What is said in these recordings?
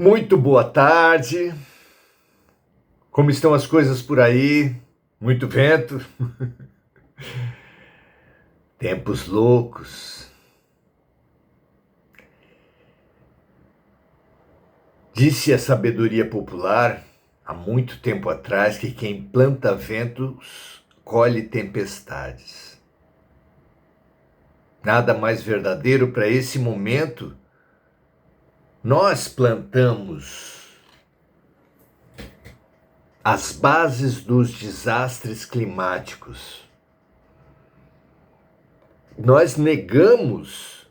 Muito boa tarde. Como estão as coisas por aí? Muito vento? Tempos loucos. Disse a sabedoria popular há muito tempo atrás que quem planta ventos colhe tempestades. Nada mais verdadeiro para esse momento. Nós plantamos as bases dos desastres climáticos. Nós negamos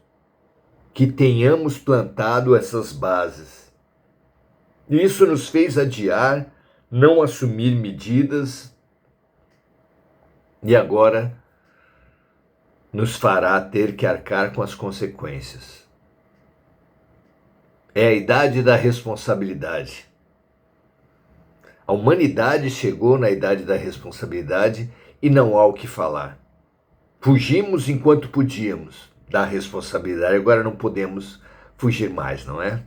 que tenhamos plantado essas bases. E isso nos fez adiar, não assumir medidas, e agora nos fará ter que arcar com as consequências. É a idade da responsabilidade. A humanidade chegou na idade da responsabilidade e não há o que falar. Fugimos enquanto podíamos da responsabilidade, agora não podemos fugir mais, não é?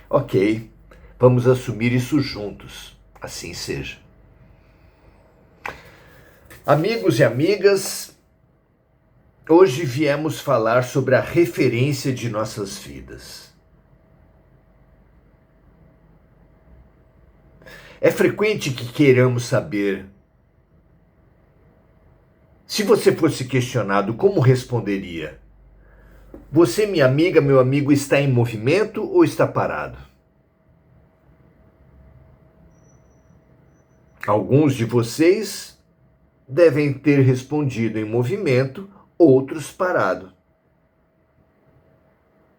Ok, vamos assumir isso juntos, assim seja. Amigos e amigas, hoje viemos falar sobre a referência de nossas vidas. É frequente que queiramos saber. Se você fosse questionado, como responderia? Você, minha amiga, meu amigo, está em movimento ou está parado? Alguns de vocês devem ter respondido em movimento, outros parado.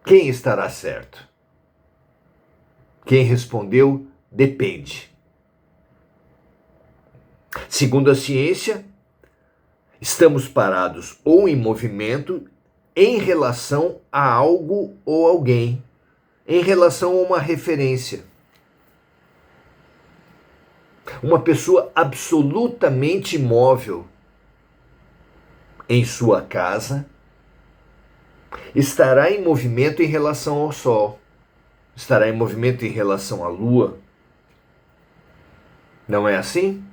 Quem estará certo? Quem respondeu, depende. Segundo a ciência, estamos parados ou em movimento em relação a algo ou alguém, em relação a uma referência. Uma pessoa absolutamente imóvel em sua casa estará em movimento em relação ao Sol, estará em movimento em relação à Lua. Não é assim?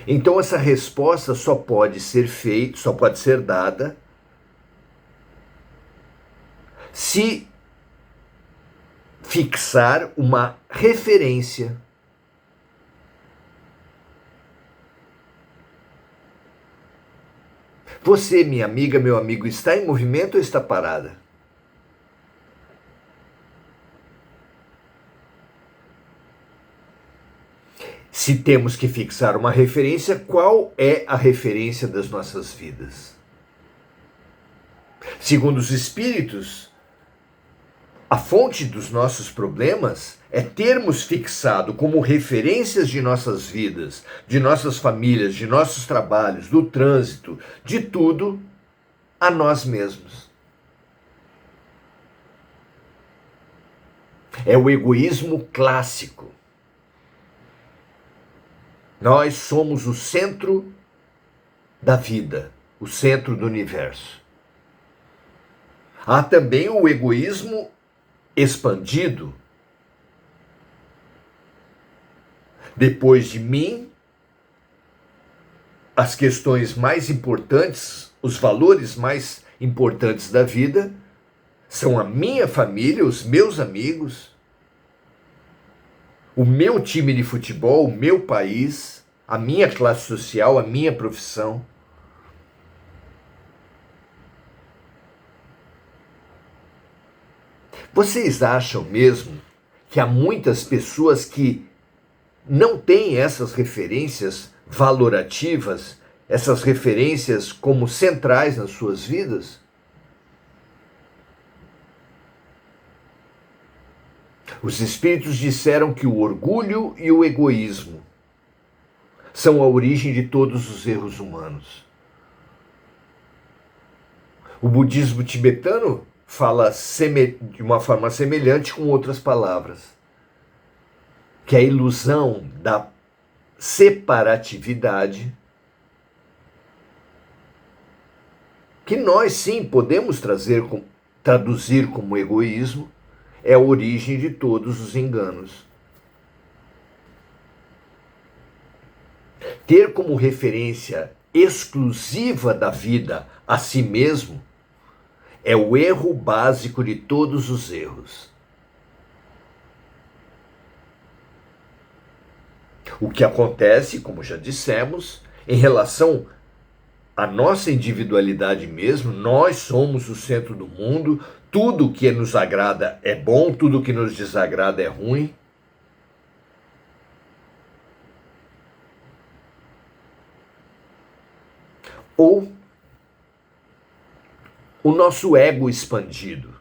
Então essa resposta só pode ser dada se fixar uma referência. Você, minha amiga, meu amigo, está em movimento ou está parada? Se temos que fixar uma referência, qual é a referência das nossas vidas? Segundo os espíritos, a fonte dos nossos problemas é termos fixado como referências de nossas vidas, de nossas famílias, de nossos trabalhos, do trânsito, de tudo, a nós mesmos. É o egoísmo clássico. Nós somos o centro da vida, o centro do universo. Há também o egoísmo expandido. Depois de mim, as questões mais importantes, os valores mais importantes da vida são a minha família, os meus amigos, o meu time de futebol, o meu país, a minha classe social, a minha profissão. Vocês acham mesmo que há muitas pessoas que não têm essas referências valorativas, essas referências como centrais nas suas vidas? Os espíritos disseram que o orgulho e o egoísmo são a origem de todos os erros humanos. O budismo tibetano fala de uma forma semelhante com outras palavras, que a ilusão da separatividade, que nós sim podemos traduzir como egoísmo, é a origem de todos os enganos. Ter como referência exclusiva da vida a si mesmo é o erro básico de todos os erros. O que acontece, como já dissemos, em relação à nossa individualidade mesmo, nós somos o centro do mundo, tudo que nos agrada é bom, tudo que nos desagrada é ruim. Ou o nosso ego expandido.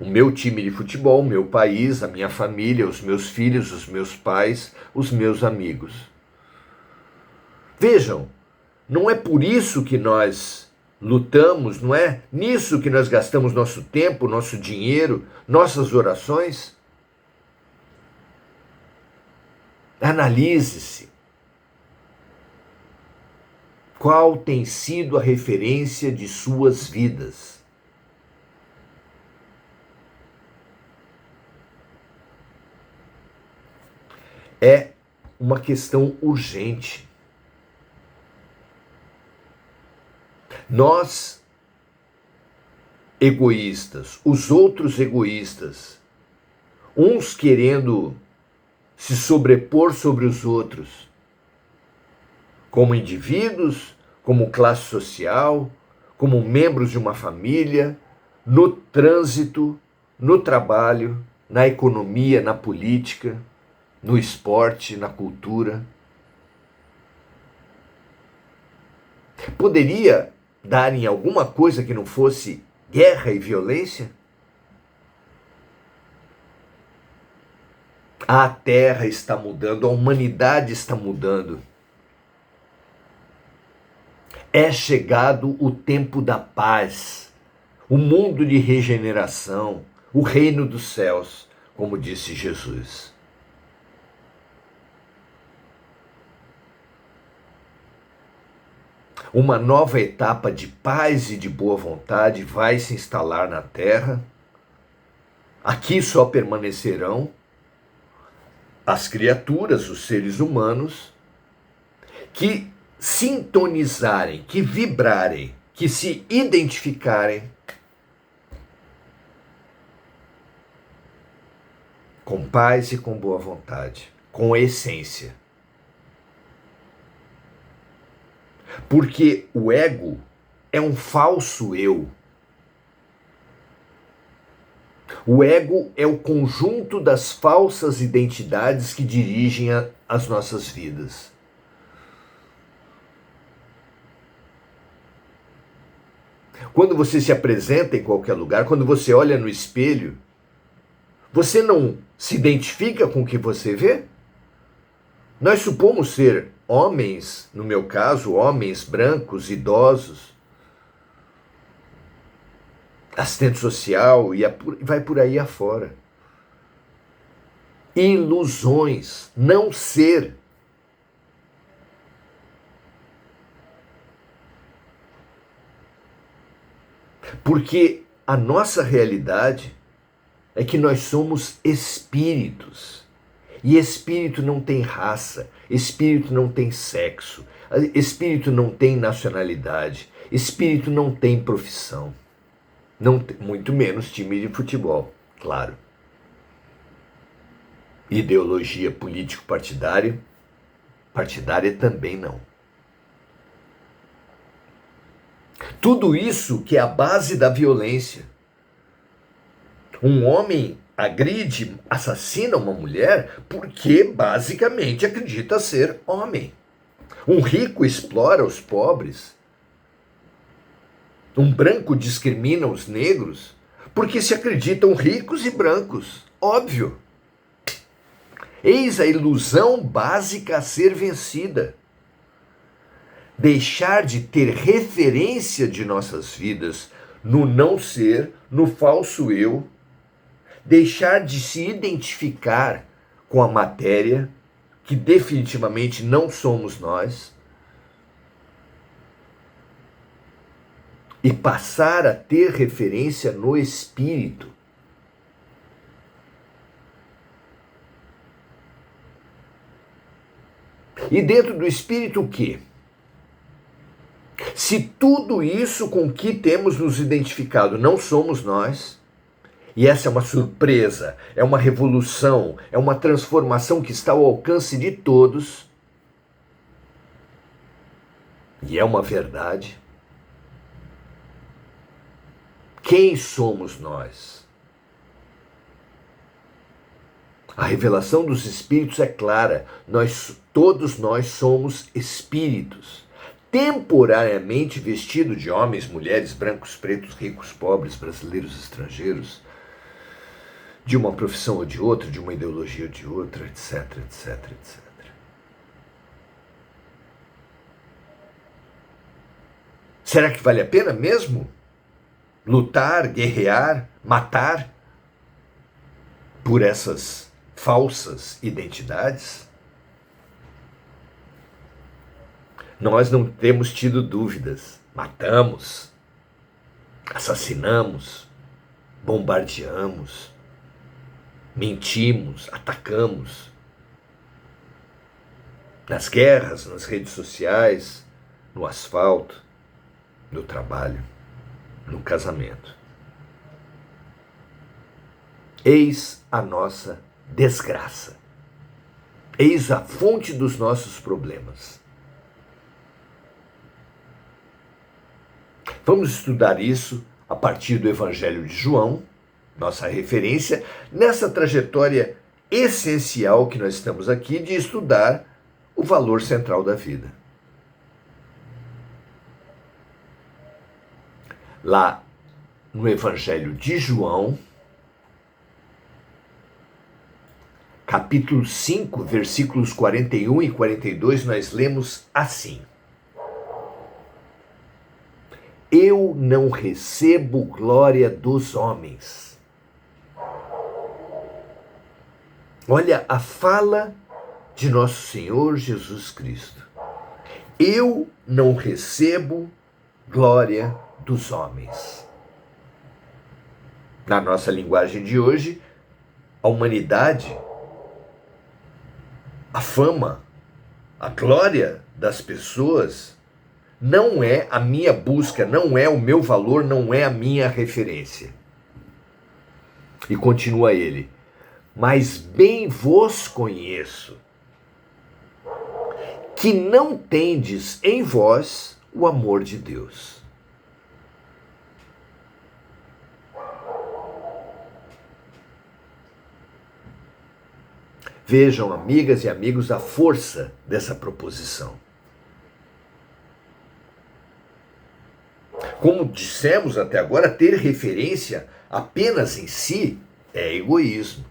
O meu time de futebol, o meu país, a minha família, os meus filhos, os meus pais, os meus amigos. Vejam, não é por isso que nós lutamos, não é nisso que nós gastamos nosso tempo, nosso dinheiro, nossas orações? Analise-se. Qual tem sido a referência de suas vidas? É uma questão urgente. Nós, egoístas, os outros egoístas, uns querendo se sobrepor sobre os outros, como indivíduos, como classe social, como membros de uma família, no trânsito, no trabalho, na economia, na política, no esporte, na cultura. Poderia dar em alguma coisa que não fosse guerra e violência? A Terra está mudando, a humanidade está mudando. É chegado o tempo da paz, o mundo de regeneração, o reino dos céus, como disse Jesus. Uma nova etapa de paz e de boa vontade vai se instalar na Terra. Aqui só permanecerão as criaturas, os seres humanos, que sintonizarem, que vibrarem, que se identificarem com paz e com boa vontade, com essência. Porque o ego é um falso eu. O ego é o conjunto das falsas identidades que dirigem as nossas vidas. Quando você se apresenta em qualquer lugar, quando você olha no espelho, você não se identifica com o que você vê? Nós supomos ser homens, no meu caso, homens brancos, idosos, assistente social e vai por aí afora. Ilusões, não ser. Porque a nossa realidade é que nós somos espíritos. E espírito não tem raça, espírito não tem sexo, espírito não tem nacionalidade, espírito não tem profissão. Não, muito menos time de futebol, claro. Ideologia político-partidária também não. Tudo isso que é a base da violência. Um homem agride, assassina uma mulher porque basicamente acredita ser homem. Um rico explora os pobres. Um branco discrimina os negros porque se acreditam ricos e brancos. Óbvio. Eis a ilusão básica a ser vencida. Deixar de ter referência de nossas vidas no não ser, no falso eu, deixar de se identificar com a matéria, que definitivamente não somos nós, e passar a ter referência no espírito. E dentro do espírito o quê? Se tudo isso com que temos nos identificado não somos nós, e essa é uma surpresa, é uma revolução, é uma transformação que está ao alcance de todos, e é uma verdade, quem somos nós? A revelação dos espíritos é clara, todos nós somos espíritos, temporariamente vestidos de homens, mulheres, brancos, pretos, ricos, pobres, brasileiros, estrangeiros, de uma profissão ou de outra, de uma ideologia ou de outra, etc, etc, etc. Será que vale a pena mesmo lutar, guerrear, matar por essas falsas identidades? Nós não temos tido dúvidas. Matamos, assassinamos, bombardeamos, mentimos, atacamos. Nas guerras, nas redes sociais, no asfalto, no trabalho, no casamento. Eis a nossa desgraça. Eis a fonte dos nossos problemas. Vamos estudar isso a partir do Evangelho de João, nossa referência, nessa trajetória essencial que nós estamos aqui de estudar o valor central da vida. Lá no Evangelho de João, capítulo 5, versículos 41 e 42, nós lemos assim: Eu não recebo glória dos homens. Olha a fala de nosso Senhor Jesus Cristo. Eu não recebo glória dos homens. Na nossa linguagem de hoje, a humanidade, a fama, a glória das pessoas não é a minha busca, não é o meu valor, não é a minha referência. E continua ele: mas bem vos conheço, que não tendes em vós o amor de Deus. Vejam, amigas e amigos, a força dessa proposição. Como dissemos até agora, ter referência apenas em si é egoísmo.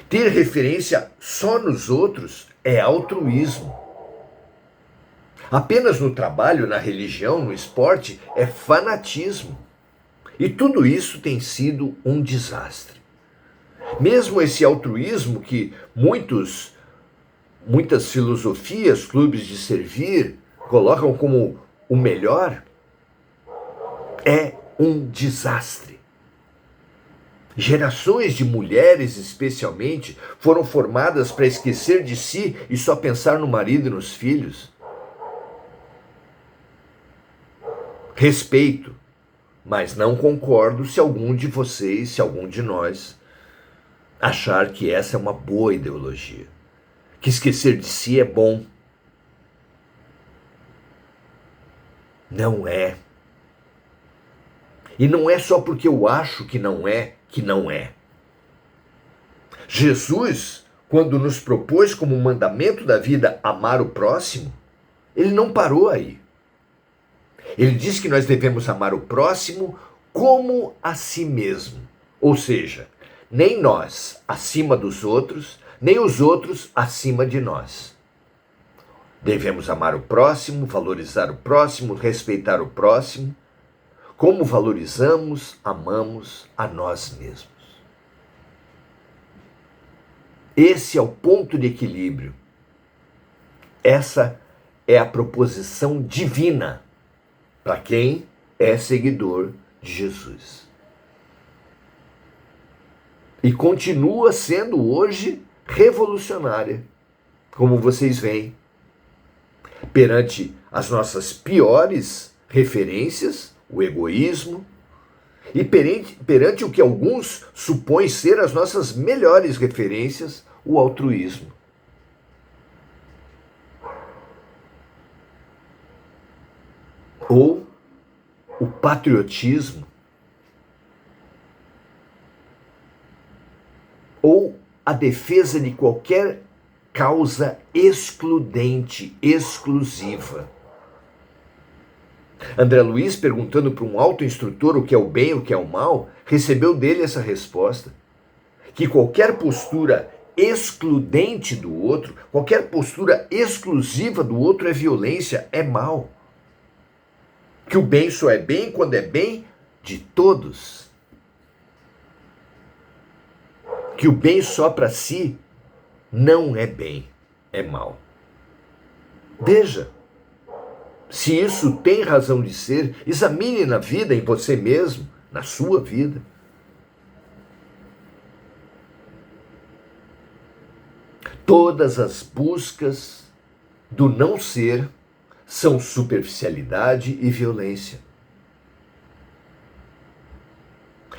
Ter referência só nos outros é altruísmo. Apenas no trabalho, na religião, no esporte é fanatismo. E tudo isso tem sido um desastre. Mesmo esse altruísmo que muitas filosofias, clubes de servir, colocam como o melhor, é um desastre. Gerações de mulheres, especialmente, foram formadas para esquecer de si e só pensar no marido e nos filhos. Respeito, mas não concordo se algum de vocês, se algum de nós, achar que essa é uma boa ideologia, que esquecer de si é bom. Não é. E não é só porque eu acho que não é, que não é. Jesus, quando nos propôs como mandamento da vida amar o próximo, ele não parou aí. Ele diz que nós devemos amar o próximo como a si mesmo. Ou seja, nem nós acima dos outros, nem os outros acima de nós. Devemos amar o próximo, valorizar o próximo, respeitar o próximo, como valorizamos, amamos a nós mesmos. Esse é o ponto de equilíbrio. Essa é a proposição divina para quem é seguidor de Jesus. E continua sendo hoje revolucionária. como vocês veem, perante as nossas piores referências, o egoísmo, e perante o que alguns supõem ser as nossas melhores referências, o altruísmo. Ou o patriotismo, ou a defesa de qualquer causa excludente, exclusiva. André Luiz, perguntando para um autoinstrutor o que é o bem e o que é o mal, recebeu dele essa resposta: que qualquer postura excludente do outro, qualquer postura exclusiva do outro é violência, é mal. Que o bem só é bem quando é bem de todos. Que o bem só para si não é bem, é mal. Veja, se isso tem razão de ser, examine na vida, em você mesmo, na sua vida. Todas as buscas do não ser são superficialidade e violência.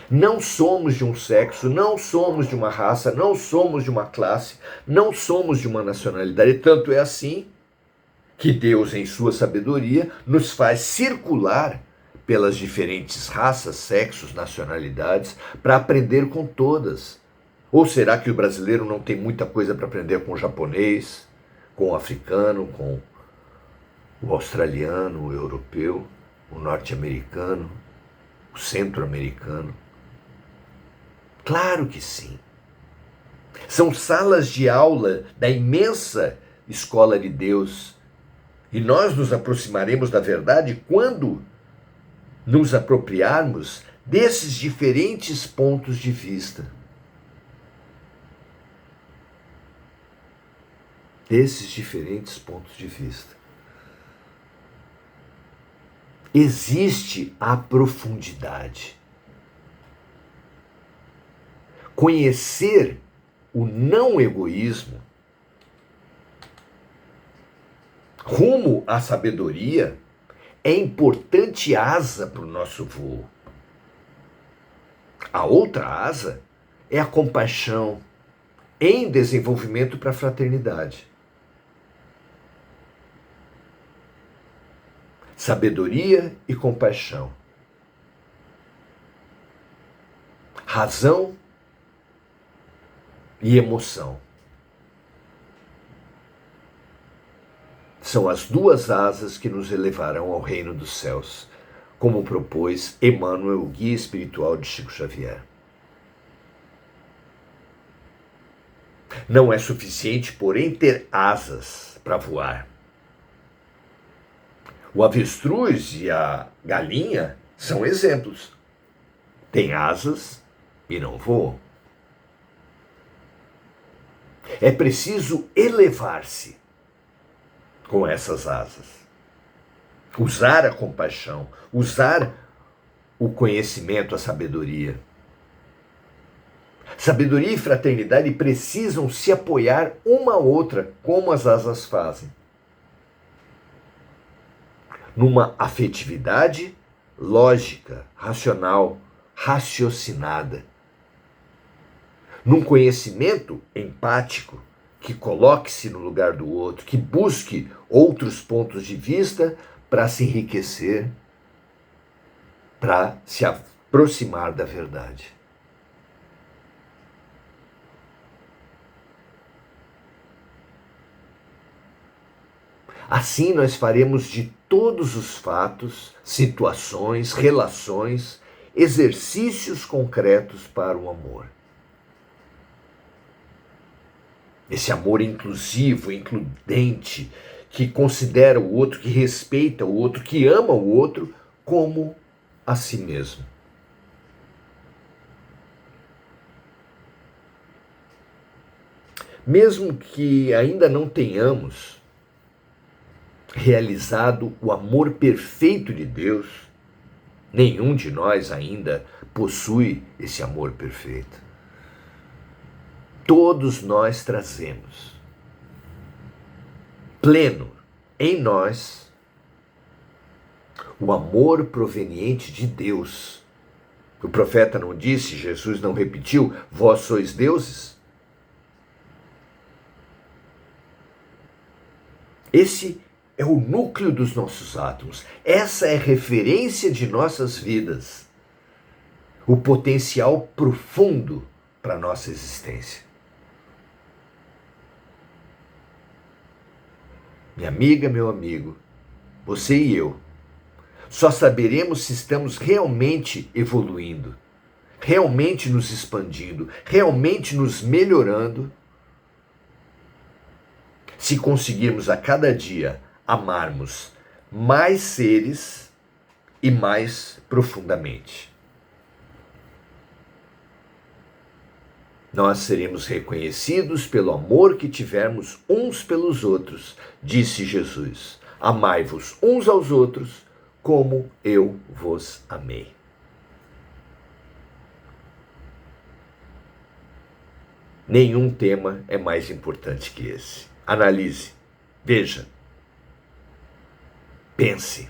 Não somos de um sexo, não somos de uma raça, não somos de uma classe, não somos de uma nacionalidade. Tanto é assim que Deus, em sua sabedoria, nos faz circular pelas diferentes raças, sexos, nacionalidades, para aprender com todas. Ou será que o brasileiro não tem muita coisa para aprender com o japonês, com o africano, com o australiano, o europeu, o norte-americano, o centro-americano? Claro que sim. São salas de aula da imensa escola de Deus. E nós nos aproximaremos da verdade quando nos apropriarmos desses diferentes pontos de vista. Desses diferentes pontos de vista. Existe a profundidade. Conhecer o não egoísmo rumo à sabedoria é importante asa para o nosso voo. A outra asa é a compaixão em desenvolvimento para a fraternidade. Sabedoria e compaixão. Razão e emoção. São as duas asas que nos elevarão ao reino dos céus, como propôs Emmanuel, o guia espiritual de Chico Xavier. Não é suficiente, porém, ter asas para voar. O avestruz e a galinha são exemplos. Têm asas e não voam. É preciso elevar-se com essas asas. Usar a compaixão, usar o conhecimento, a sabedoria. Sabedoria e fraternidade precisam se apoiar uma à outra, como as asas fazem. Numa afetividade lógica, racional, raciocinada. Num conhecimento empático, que coloque-se no lugar do outro, que busque outros pontos de vista para se enriquecer, para se aproximar da verdade. Assim nós faremos de todos os fatos, situações, relações, exercícios concretos para o amor. Esse amor inclusivo, includente, que considera o outro, que respeita o outro, que ama o outro como a si mesmo. Mesmo que ainda não tenhamos realizado o amor perfeito de Deus, nenhum de nós ainda possui esse amor perfeito. Todos nós trazemos. pleno em nós o amor proveniente de Deus. O profeta não disse, Jesus não repetiu, vós sois deuses? Esse é o núcleo dos nossos átomos. Essa é a referência de nossas vidas. O potencial profundo para a nossa existência. Minha amiga, meu amigo, você e eu, só saberemos se estamos realmente evoluindo, realmente nos expandindo, realmente nos melhorando, se conseguirmos a cada dia amarmos mais seres e mais profundamente. Nós seremos reconhecidos pelo amor que tivermos uns pelos outros, disse Jesus. Amai-vos uns aos outros, como eu vos amei. Nenhum tema é mais importante que esse. Analise, veja, pense.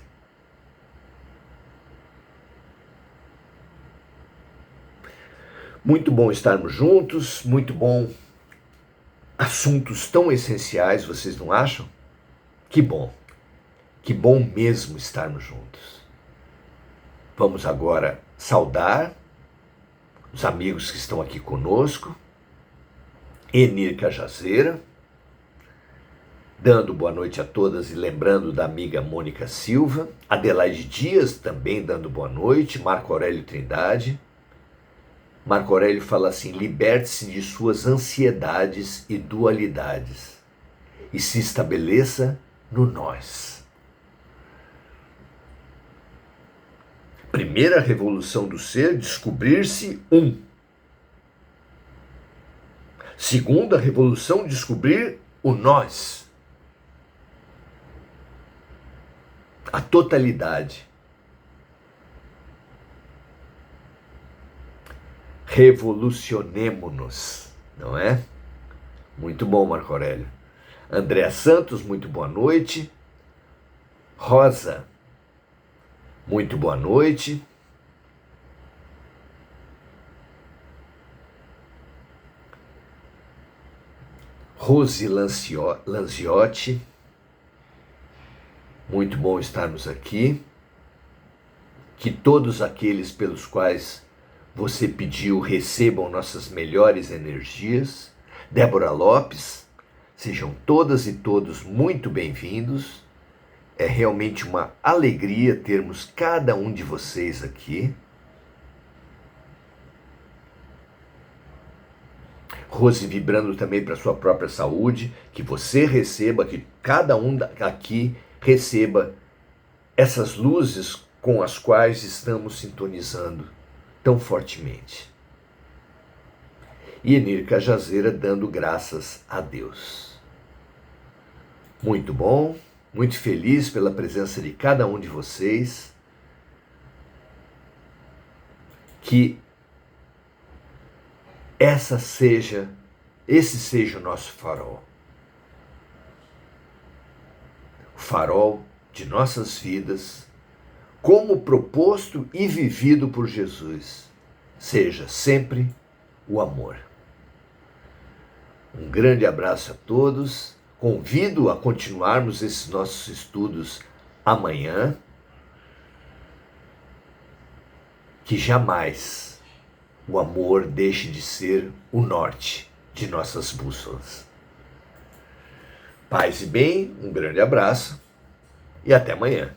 Muito bom estarmos juntos, muito bom. Assuntos tão essenciais, vocês não acham? Que bom mesmo estarmos juntos. Vamos agora saudar os amigos que estão aqui conosco. Enir Cajazeira, dando boa noite a todas e lembrando da amiga Mônica Silva. Adelaide Dias também dando boa noite. Marco Aurélio Trindade. Marco Aurélio fala assim: liberte-se de suas ansiedades e dualidades e se estabeleça no nós. Primeira revolução do ser, descobrir-se um. Segunda revolução, descobrir o nós. A totalidade. Revolucionemo-nos, não é? Muito bom, Marco Aurélio. Andréa Santos, muito boa noite. Rosa, muito boa noite. Rose Lanziotti, muito bom estarmos aqui. Que todos aqueles pelos quais você pediu recebam nossas melhores energias. Débora Lopes, sejam todas e todos muito bem-vindos. É realmente uma alegria termos cada um de vocês aqui. Rose vibrando também para a sua própria saúde, que você receba, que cada um aqui receba essas luzes com as quais estamos sintonizando tão fortemente. E Enir Cajazeira dando graças a Deus. Muito bom, muito feliz pela presença de cada um de vocês. Que esse seja o nosso farol. O farol de nossas vidas, como proposto e vivido por Jesus, seja sempre o amor. Um grande abraço a todos. Convido a continuarmos esses nossos estudos amanhã. Que jamais o amor deixe de ser o norte de nossas bússolas. Paz e bem, um grande abraço e até amanhã.